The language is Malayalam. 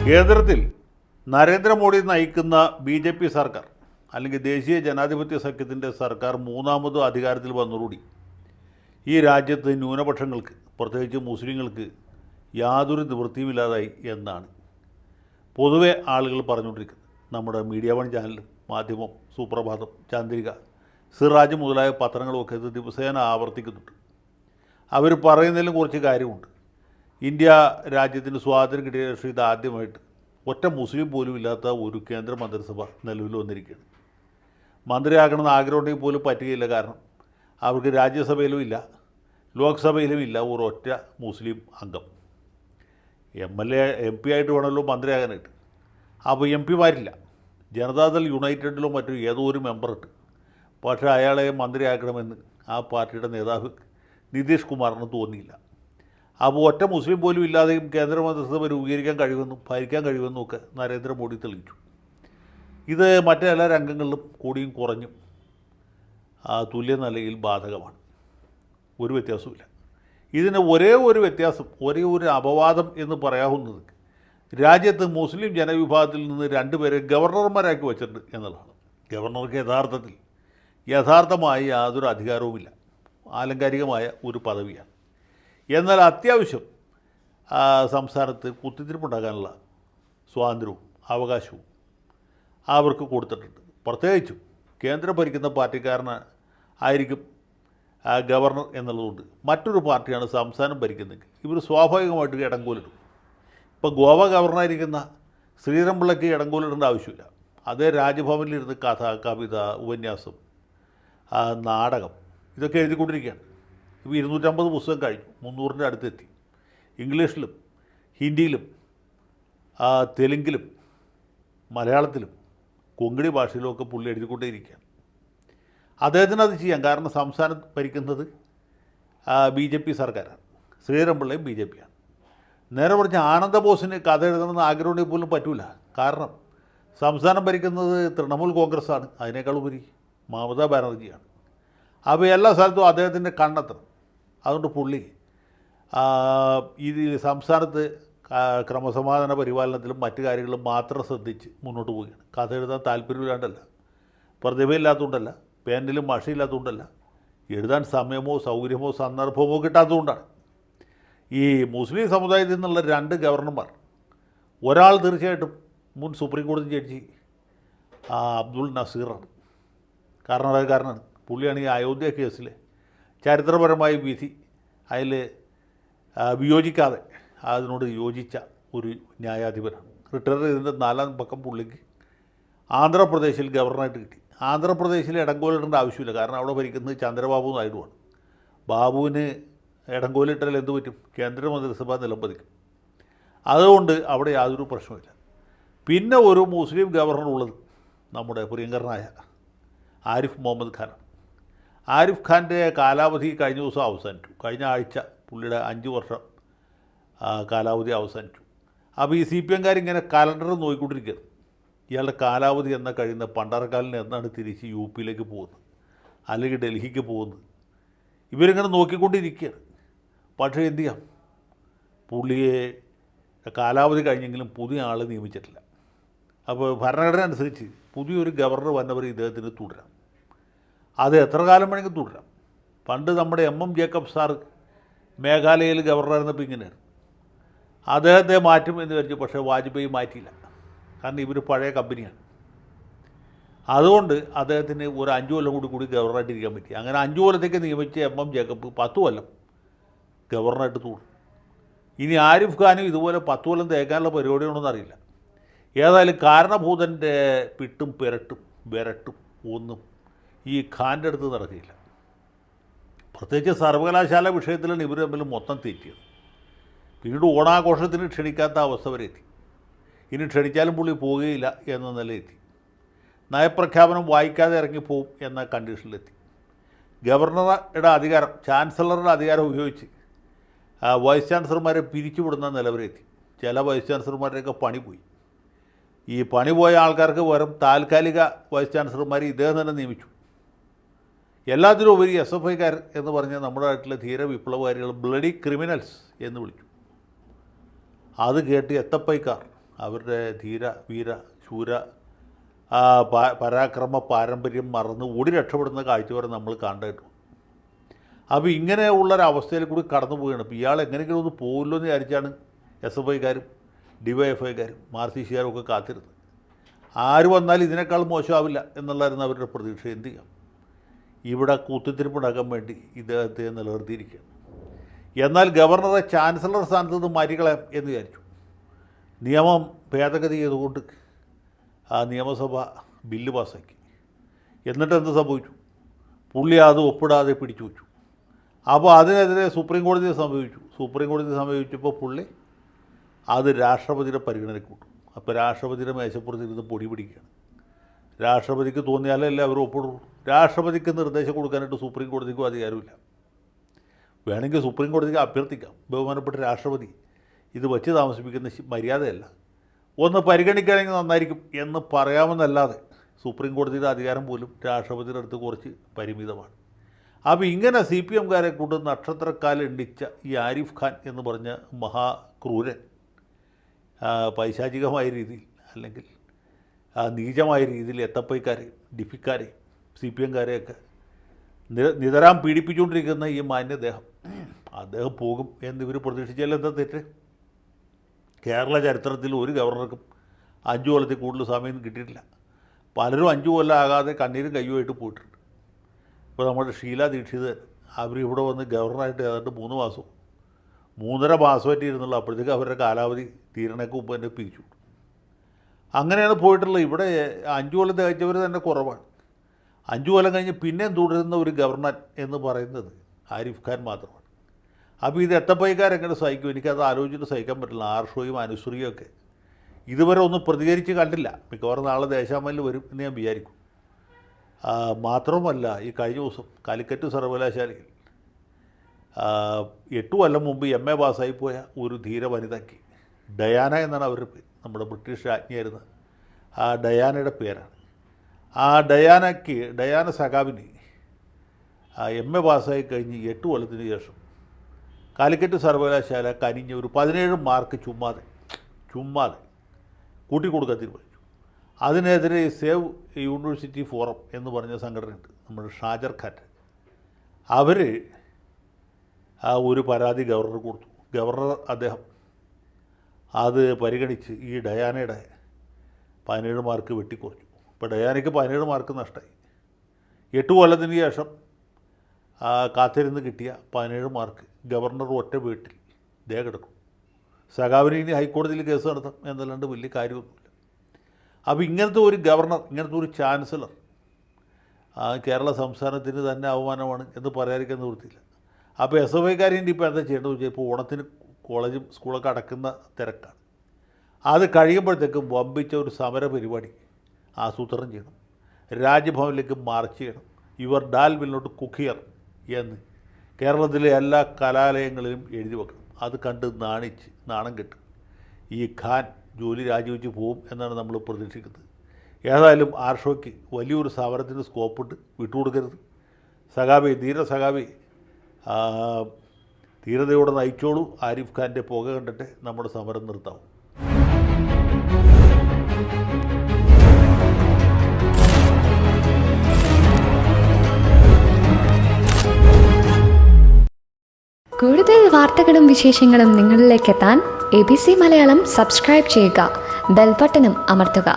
കേന്ദ്രത്തിൽ നരേന്ദ്രമോദി നയിക്കുന്ന BJP സർക്കാർ അല്ലെങ്കിൽ ദേശീയ ജനാധിപത്യ സഖ്യത്തിൻ്റെ സർക്കാർ മൂന്നാമത് അധികാരത്തിൽ വന്നതോടുകൂടി ഈ രാജ്യത്ത് ന്യൂനപക്ഷങ്ങൾക്ക്, പ്രത്യേകിച്ച് മുസ്ലിങ്ങൾക്ക് യാതൊരു നിവൃത്തിയുമില്ലാതായി എന്നാണ് പൊതുവെ ആളുകൾ പറഞ്ഞുകൊണ്ടിരിക്കുന്നത്. നമ്മുടെ മീഡിയ വൺ ചാനലും മാധ്യമം, സുപ്രഭാതം, ചന്ദ്രിക, സിറാജ് മുതലായ പത്രങ്ങളുമൊക്കെ ഇത് ദിവസേന ആവർത്തിക്കുന്നുണ്ട്. അവർ പറയുന്നതിലും കുറച്ച് കാര്യമുണ്ട്. ഇന്ത്യ രാജ്യത്തിന് സ്വാതന്ത്ര്യം കിട്ടിയ ശേഷം ഇതാദ്യമായിട്ട് ഒറ്റ മുസ്ലിം പോലും ഇല്ലാത്ത ഒരു കേന്ദ്ര മന്ത്രിസഭ നിലവിൽ വന്നിരിക്കുകയാണ്. മന്ത്രിയാക്കണമെന്ന് ആഗ്രഹമുണ്ടെങ്കിൽ പോലും പറ്റുകയില്ല. കാരണം അവർക്ക് രാജ്യസഭയിലും ഇല്ല, ലോക്സഭയിലും ഇല്ല ഒരൊറ്റ മുസ്ലിം അംഗം. MLA MP ആയിട്ട് വേണമല്ലോ മന്ത്രിയാകാനായിട്ട്. അപ്പോൾ MP മാരില്ല. ജനതാദൾ യുണൈറ്റഡിലോ മറ്റോ ഏതോ ഒരു മെമ്പറുണ്ട്. പക്ഷേ അയാളെ മന്ത്രിയാക്കണമെന്ന് ആ പാർട്ടിയുടെ നേതാവ് നിതീഷ് കുമാറിന് തോന്നിയില്ല. അപ്പോൾ ഒറ്റ മുസ്ലിം പോലും ഇല്ലാതെയും കേന്ദ്ര മന്ത്രിസഭ രൂപീകരിക്കാൻ കഴിയുമെന്നും ഭരിക്കാൻ കഴിയുമെന്നും ഒക്കെ നരേന്ദ്രമോദി തെളിയിച്ചു. ഇത് മറ്റെല്ലാ രംഗങ്ങളിലും കൂടിയും കുറഞ്ഞും തുല്യ നിലയിൽ ബാധകമാണ്. ഒരു വ്യത്യാസവുമില്ല. ഇതിന് ഒരേ ഒരു വ്യത്യാസം, ഒരേ ഒരു അപവാദം എന്ന് പറയാവുന്നത് രാജ്യത്ത് മുസ്ലിം ജനവിഭാഗത്തിൽ നിന്ന് 2 പേരെ ഗവർണർമാരാക്കി വച്ചിട്ടുണ്ട് എന്നുള്ളതാണ്. ഗവർണർക്ക് യഥാർത്ഥമായി യാതൊരു അധികാരവുമില്ല, ആലങ്കാരികമായ ഒരു പദവിയാണ്. എന്നാൽ അത്യാവശ്യം സംസ്ഥാനത്ത് കുത്തിത്തിരിപ്പുണ്ടാക്കാനുള്ള സ്വാതന്ത്ര്യവും അവകാശവും അവർക്ക് കൊടുത്തിട്ടുണ്ട്. പ്രത്യേകിച്ചും കേന്ദ്രം ഭരിക്കുന്ന പാർട്ടിക്കാരന് ആയിരിക്കും ഗവർണർ എന്നുള്ളതുകൊണ്ട് മറ്റൊരു പാർട്ടിയാണ് സംസ്ഥാനം ഭരിക്കുന്നതെങ്കിൽ ഇവർ സ്വാഭാവികമായിട്ട് ഇടങ്കോലിടും. ഇപ്പോൾ ഗോവ ഗവർണറായിരിക്കുന്ന ശ്രീധരൻപിള്ളയ്ക്ക് ഇടങ്കോലിടേണ്ട ആവശ്യമില്ല. അതേ രാജ്ഭവനിലിരുന്ന് കഥ, കവിത, ഉപന്യാസം, നാടകം ഇതൊക്കെ എഴുതിക്കൊണ്ടിരിക്കുകയാണ്. ഇപ്പോൾ 250 പുസ്തകം കഴിഞ്ഞു, 300ൻ്റെ അടുത്തെത്തി. ഇംഗ്ലീഷിലും ഹിന്ദിയിലും തെലുങ്കിലും മലയാളത്തിലും കൊങ്കണി ഭാഷയിലുമൊക്കെ പുള്ളി എഴുതിക്കൊണ്ടേയിരിക്കുകയാണ്. അദ്ദേഹത്തിന് അത് ചെയ്യാം. കാരണം സംസ്ഥാനം ഭരിക്കുന്നത് BJP സർക്കാരാണ്, ശ്രീധരൻപിള്ളയും BJP-യാണ്. നേരെ പറഞ്ഞ് ആനന്ദബോസിന് കഥ എഴുതണമെന്ന് ആഗ്രഹമുണ്ടെങ്കിൽ പോലും പറ്റില്ല. കാരണം സംസ്ഥാനം ഭരിക്കുന്നത് തൃണമൂൽ കോൺഗ്രസ്സാണ്, അതിനേക്കാളുപരി മമതാ ബാനർജിയാണ്. അപ്പോൾ എല്ലാ സ്ഥലത്തും അദ്ദേഹത്തിൻ്റെ കണ്ണെത്തണം. അതുകൊണ്ട് പുള്ളി ഇത് സംസ്ഥാനത്ത് ക്രമസമാധാന പരിപാലനത്തിലും മറ്റു കാര്യങ്ങളും മാത്രം ശ്രദ്ധിച്ച് മുന്നോട്ട് പോവുകയാണ്. കഥ എഴുതാൻ താല്പര്യമില്ലാണ്ടല്ല, പ്രതിഭയില്ലാത്തതുകൊണ്ടല്ല, പേനിലും മഷയില്ലാത്തതുകൊണ്ടല്ല, എഴുതാൻ സമയമോ സൗകര്യമോ സന്ദർഭമോ കിട്ടാത്തതുകൊണ്ടാണ്. ഈ മുസ്ലിം സമുദായത്തിൽ നിന്നുള്ള 2 ഗവർണർമാർ, ഒരാൾ തീർച്ചയായിട്ടും മുൻ സുപ്രീം കോടതി ജഡ്ജി അബ്ദുൾ നസീറാണ്, കർണാടകക്കാരനാണ്. പുള്ളിയാണ് ഈ അയോധ്യ കേസിൽ ചരിത്രപരമായ വിധി അതിൽ വിയോജിക്കാതെ അതിനോട് യോജിച്ച ഒരു ന്യായാധിപനാണ്. റിട്ടയർ ചെയ്തതിൻ്റെ 4ാം പക്കം പുള്ളിക്ക് ആന്ധ്രാപ്രദേശിൽ ഗവർണറായിട്ട് കിട്ടി. ആന്ധ്രാപ്രദേശിൽ ഇടങ്കോലിടേണ്ട ആവശ്യമില്ല. കാരണം അവിടെ ഭരിക്കുന്നത് ചന്ദ്രബാബു നായിഡുവാണ്. ബാബുവിന് ഇടങ്കോലിട്ടാൽ എന്ത് പറ്റും? കേന്ദ്രമന്ത്രിസഭ നിലംപതിക്കും. അതുകൊണ്ട് അവിടെ യാതൊരു പ്രശ്നമില്ല. പിന്നെ ഒരു മുസ്ലിം ഗവർണർ ഉള്ളത് നമ്മുടെ പ്രിയങ്കരനായ ആരിഫ് മുഹമ്മദ് ഖാനാണ്. ആരിഫ് ഖാൻ്റെ കാലാവധി കഴിഞ്ഞ ദിവസം അവസാനിച്ചു. കഴിഞ്ഞ ആഴ്ച പുള്ളിയുടെ 5 വർഷം കാലാവധി അവസാനിച്ചു. അപ്പോൾ ഈ CPM-കാർ ഇങ്ങനെ കലണ്ടർ നോക്കിക്കൊണ്ടിരിക്കുകയാണ്. ഇയാളുടെ കാലാവധി എന്നാ കഴിയുന്ന, പണ്ടാരക്കാലിന് എന്നാണ് തിരിച്ച് UP-യിലേക്ക് പോകുന്നത് അല്ലെങ്കിൽ ഡൽഹിക്ക് പോകുന്നത്, ഇവരിങ്ങനെ നോക്കിക്കൊണ്ടിരിക്കുകയാണ്. പക്ഷേ എന്തു ചെയ്യാം, പുള്ളിയെ കാലാവധി കഴിഞ്ഞെങ്കിലും പുതിയ ആൾ നിയമിച്ചിട്ടില്ല. അപ്പോൾ ഭരണഘടന അനുസരിച്ച് പുതിയൊരു ഗവർണർ വന്നവർ ഇദ്ദേഹത്തിന് തുടരാം. അത് എത്ര കാലം വേണമെങ്കിൽ തുടരാം. പണ്ട് നമ്മുടെ MM ജേക്കബ് സാറ് മേഘാലയയിൽ ഗവർണറായിരുന്നപ്പോൾ ഇങ്ങനെയായിരുന്നു. അദ്ദേഹത്തെ മാറ്റും എന്ന് വിചാരിച്ചു. പക്ഷേ വാജ്പേയി മാറ്റിയില്ല. കാരണം ഇവർ പഴയ കമ്പനിയാണ്. അതുകൊണ്ട് അദ്ദേഹത്തിന് ഒരു 5 കൊല്ലം കൂടി ഗവർണറായിട്ടിരിക്കാൻ പറ്റി. അങ്ങനെ 5 കൊല്ലത്തേക്ക് നിയമിച്ച MM ജേക്കബ് 10 കൊല്ലം ഗവർണറായിട്ട് തുടരും. ഇനി ആരിഫ് ഖാനും ഇതുപോലെ 10 കൊല്ലം തേക്കാനുള്ള പരിപാടിയാണെന്ന് അറിയില്ല. ഏതായാലും കാരണഭൂതൻ്റെ പിട്ടും പിരട്ടും വിരട്ടും ഒന്നും ഈ ഖാൻ്റെ അടുത്ത് നടക്കില്ല. പ്രത്യേകിച്ച് സർവകലാശാല വിഷയത്തിലാണ് ഇവർ തമ്മിൽ മൊത്തം തെറ്റിയത്. പിന്നീട് ഓണാഘോഷത്തിന് ക്ഷണിക്കാത്ത അവസ്ഥ വരെ എത്തി. ഇനി ക്ഷണിച്ചാലും പുള്ളി പോവുകയില്ല എന്ന നിലയെത്തി. നയപ്രഖ്യാപനം വായിക്കാതെ ഇറങ്ങിപ്പോവും എന്ന കണ്ടീഷനിലെത്തി. ഗവർണറുടെ അധികാരം, ചാൻസലറുടെ അധികാരം ഉപയോഗിച്ച് വൈസ് ചാൻസലർമാരെ പിരിച്ചുവിടുന്ന നിലവരെത്തി. ചില വൈസ് ചാൻസലർമാരുടെയൊക്കെ പണി പോയി. ഈ പണി പോയ ആൾക്കാർക്ക് പകരം താൽക്കാലിക വൈസ് ചാൻസലർമാർ ഇദ്ദേഹം തന്നെ നിയമിച്ചു. എല്ലാത്തിനും ഉപരി SFIക്കാർ എന്ന് പറഞ്ഞ നമ്മുടെ നാട്ടിലെ ധീര വിപ്ലവകാരികൾ ബ്ലഡി ക്രിമിനൽസ് എന്ന് വിളിച്ചു. അത് കേട്ട് എത്തപ്പൈക്കാർ, അവരുടെ ധീര വീര ശൂര പരാക്രമ പാരമ്പര്യം മറന്ന് ഓടി രക്ഷപ്പെടുന്ന കാഴ്ച വരെ നമ്മൾ കണ്ടിട്ടുണ്ട്. അപ്പോൾ ഇങ്ങനെയുള്ളൊരവസ്ഥയിൽ കൂടി കടന്നു പോവുകയാണ്. അപ്പോൾ ഇയാൾ എങ്ങനെയെങ്കിലും ഒന്ന് പോകില്ലോ എന്ന് വിചാരിച്ചാണ് SFIക്കാരും DYFIക്കാരും മാർക്സിസ്റ്റുകാരും ഒക്കെ കാത്തിരുന്നത്. ആര് വന്നാലും ഇതിനേക്കാൾ മോശമാവില്ല എന്നുള്ളതായിരുന്നു അവരുടെ പ്രതീക്ഷ. എന്ത് ചെയ്യാം, ഇവിടെ കുത്തിത്തിരിപ്പുണ്ടാക്കാൻ വേണ്ടി ഇദ്ദേഹത്തെ നിലനിർത്തിയിരിക്കുകയാണ്. എന്നാൽ ഗവർണറെ ചാൻസലർ സ്ഥാനത്ത് നിന്ന് മാറ്റിക്കളയാം എന്ന് വിചാരിച്ചു. നിയമം ഭേദഗതി ചെയ്തുകൊണ്ട് നിയമസഭ ബില്ല് പാസ്സാക്കി. എന്നിട്ട് എന്ത് സംഭവിച്ചു? പുള്ളി അത് ഒപ്പിടാതെ പിടിച്ചു വച്ചു. അപ്പോൾ അതിനെതിരെ സുപ്രീം കോടതിയെ സമീപിച്ചപ്പോൾ പുള്ളി അത് രാഷ്ട്രപതിയുടെ പരിഗണനയ്ക്ക് വിട്ടു. അപ്പോൾ രാഷ്ട്രപതിയുടെ മേശപ്പുറത്ത് ഇരുന്ന് പൊടി പിടിക്കുകയാണ്. രാഷ്ട്രപതിക്ക് തോന്നിയാലല്ലേ അവർ ഒപ്പിടുള്ളൂ. രാഷ്ട്രപതിക്ക് നിർദ്ദേശം കൊടുക്കാനായിട്ട് സുപ്രീം കോടതിക്കും അധികാരമില്ല. വേണമെങ്കിൽ സുപ്രീം കോടതിക്ക് അഭ്യർത്ഥിക്കാം, ബഹുമാനപ്പെട്ട രാഷ്ട്രപതി ഇത് വച്ച് താമസിപ്പിക്കുന്ന മര്യാദയല്ല, ഒന്ന് പരിഗണിക്കുകയാണെങ്കിൽ നന്നായിരിക്കും എന്ന് പറയാമെന്നല്ലാതെ സുപ്രീം കോടതിയുടെ അധികാരം പോലും രാഷ്ട്രപതിയുടെ അടുത്ത് കുറച്ച് പരിമിതമാണ്. അപ്പോൾ ഇങ്ങനെ CPMകാരെ കൊണ്ട് നക്ഷത്രക്കാലം എണ്ണിച്ച ഈ ആരിഫ് ഖാൻ എന്ന് പറഞ്ഞ മഹാക്രൂരൻ പൈശാചികമായ രീതിയിൽ അല്ലെങ്കിൽ നീചമായ രീതിയിൽ SFIക്കാരെയും DIFIക്കാരെയും CPMകാരെയൊക്കെ നിതരാം പീഡിപ്പിച്ചുകൊണ്ടിരിക്കുന്ന ഈ മാന്യദേഹം അദ്ദേഹം പോകും എന്ന് ഇവർ പ്രതീക്ഷിച്ചാൽ എന്താ തെറ്റ്? കേരള ചരിത്രത്തിൽ ഒരു ഗവർണർക്കും 5 കൊല്ലത്തിൽ കൂടുതൽ സമയം കിട്ടിയിട്ടില്ല. പലരും 5 കൊല്ലം ആകാതെ കണ്ണീരും കയ്യുമായിട്ട് പോയിട്ടുണ്ട്. ഇപ്പോൾ നമ്മുടെ ഷീല ദീക്ഷിത് അവരിവിടെ വന്ന് ഗവർണറായിട്ട് ഏതാണ്ട് 3 മാസം 3.5 മാസമായിട്ട് ഇരുന്നുള്ള അപ്പോഴത്തേക്ക് അവരുടെ കാലാവധി തീരണയ്ക്ക് മുമ്പ് തന്നെ പിരിച്ചു. അങ്ങനെയാണ് പോയിട്ടുള്ളത്. ഇവിടെ 5 കൊല്ലം തികച്ചവർ തന്നെ കുറവാണ്. 5 കൊല്ലം കഴിഞ്ഞ് പിന്നെയും തുടരുന്ന ഒരു ഗവർണർ എന്ന് പറയുന്നത് ആരിഫ് ഖാൻ മാത്രമാണ്. അപ്പോൾ ഇത് SFIക്കാരെങ്ങനെ സഹിക്കും? എനിക്കത് ആലോചിച്ചിട്ട് സഹിക്കാൻ പറ്റില്ല. ആർഷോയും അനുശ്രീയും ഒക്കെ ഇതുവരെ ഒന്നും പ്രതികരിച്ച് കണ്ടില്ല. മിക്കവാറും നാളെ ദേശാമലിൽ വരും എന്ന് ഞാൻ വിചാരിക്കും. മാത്രമല്ല, ഈ കഴിഞ്ഞ ദിവസം കാലിക്കറ്റ് സർവകലാശാലയിൽ 8 കൊല്ലം മുമ്പ് MA പാസ്സായിപ്പോയ ഒരു ധീര വനിതയ്ക്ക്, ഡയാന എന്നാണ് അവരുടെ പേര്, നമ്മുടെ ബ്രിട്ടീഷ് രാജ്ഞിയായിരുന്ന ആ ഡയാനയുടെ പേരാണ്. ആ ഡയാന സഖാവിന് MA പാസ്സായി കഴിഞ്ഞ് 8 കൊല്ലത്തിന് ശേഷം കാലിക്കറ്റ് സർവകലാശാല കനിഞ്ഞ ഒരു 17 മാർക്ക് ചുമ്മാതെ കൂട്ടിക്കൊടുക്കാൻ തീരുമാനിച്ചു. അതിനെതിരെ സേവ് യൂണിവേഴ്സിറ്റി ഫോറം എന്ന് പറഞ്ഞ സംഘടനയുണ്ട്, നമ്മുടെ ഷാജർ ഖാറ്റ്, അവർ ഒരു പരാതി ഗവർണർ കൊടുത്തു. ഗവർണർ അദ്ദേഹം അത് പരിഗണിച്ച് ഈ ഡയാനയുടെ 17 മാർക്ക് വെട്ടിക്കുറച്ചു. ഇപ്പോൾ ഡയാനയ്ക്ക് 17 മാർക്ക് നഷ്ടമായി. 8 കൊല്ലത്തിന് ശേഷം കാത്തിരുന്ന് കിട്ടിയ 17 മാർക്ക് ഗവർണർ ഒറ്റ വീട്ടിൽ ദേ കിടക്കും. സഖാവിന് ഇനി ഹൈക്കോടതിയിൽ കേസ് നടത്താം എന്നല്ലാണ്ട് വലിയ കാര്യമൊന്നുമില്ല. അപ്പോൾ ഇങ്ങനത്തെ ഒരു ഗവർണർ, ഇങ്ങനത്തെ ഒരു ചാൻസലർ കേരള സംസ്ഥാനത്തിന് തന്നെ അവമാനമാണ് എന്ന് പറയാതിരിക്കാൻ നിവൃത്തിയില്ല. അപ്പോൾ SFIക്കാരിൻ്റെ ഇപ്പോൾ എന്താ ചെയ്യേണ്ടത് വെച്ചാൽ, ഇപ്പോൾ ഓണത്തിന് കോളേജും സ്കൂളൊക്കെ അടക്കുന്ന തിരക്കാണ്. അത് കഴിയുമ്പോഴത്തേക്കും വമ്പിച്ച ഒരു സമര പരിപാടി ആസൂത്രണം ചെയ്യണം. രാജ്ഭവനിലേക്ക് മാർച്ച് ചെയ്യണം. Your dal will not cook here എന്ന് കേരളത്തിലെ എല്ലാ കലാലയങ്ങളിലും എഴുതി വെക്കണം. അത് കണ്ട് നാണം കെട്ടും ഈ ഖാൻ ജോലി രാജിവെച്ച് പോവും എന്നാണ് നമ്മൾ പ്രതീക്ഷിക്കുന്നത്. ഏതായാലും ആർഷോയ്ക്ക് വലിയൊരു സമരത്തിന് സ്കോപ്പുണ്ട്, വിട്ടുകൊടുക്കരുത്. സഖാബി, ധീര സഖാബി, ധീരതയോടെ നയിച്ചോളൂ. ആരിഫ് ഖാൻ്റെ പുക കണ്ടിട്ട് നമ്മുടെ സമരം നിർത്താവും. കൂടുതൽ വാർത്തകളും വിശേഷങ്ങളും നിങ്ങളിലേക്ക് എത്താൻ ABC മലയാളം സബ്സ്ക്രൈബ് ചെയ്യുക, ബെൽ ബട്ടണും അമർത്തുക.